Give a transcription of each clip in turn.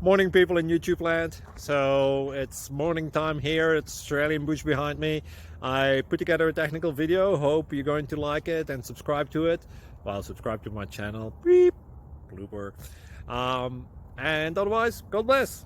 Morning, people in YouTube land. So it's morning time here. It's Australian bush behind me. I put together a technical video. Hope you're going to like it and subscribe to it. Well, subscribe to my channel. Beep. Blooper. And otherwise, God bless.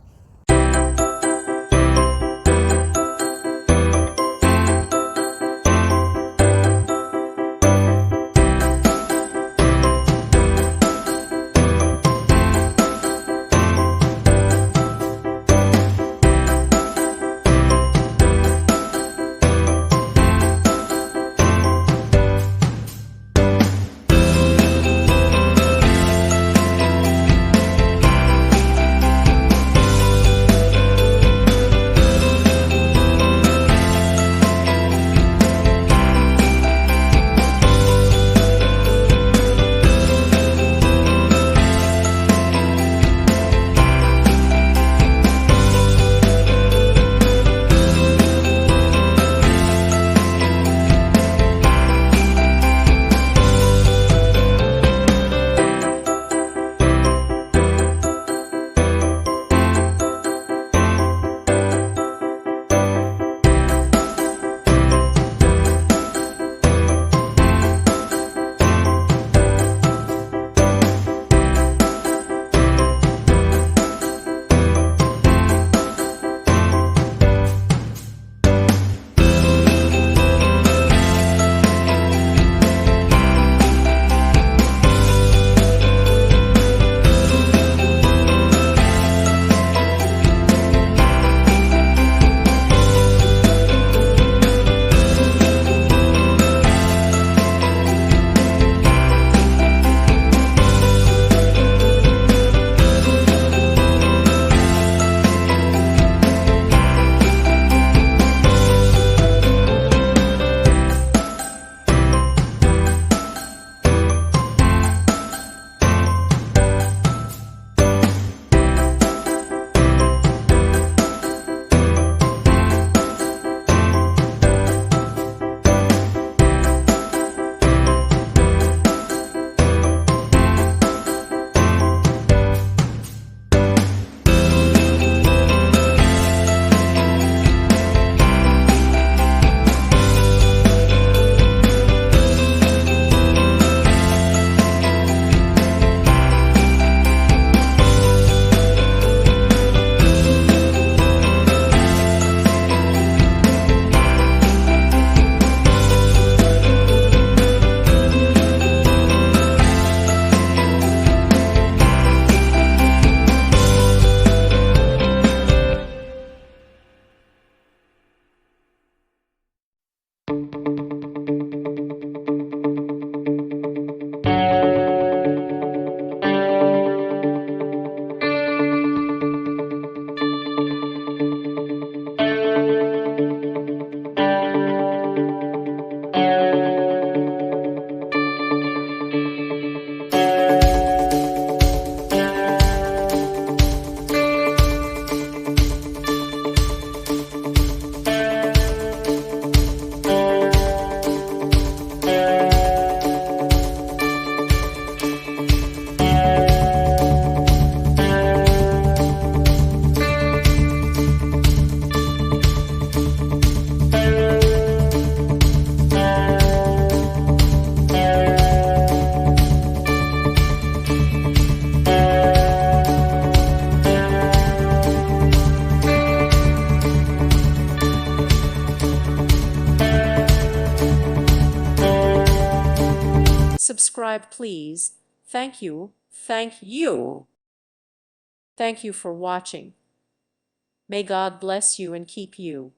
Subscribe, please. Thank you. Thank you. Thank you for watching. May God bless you and keep you.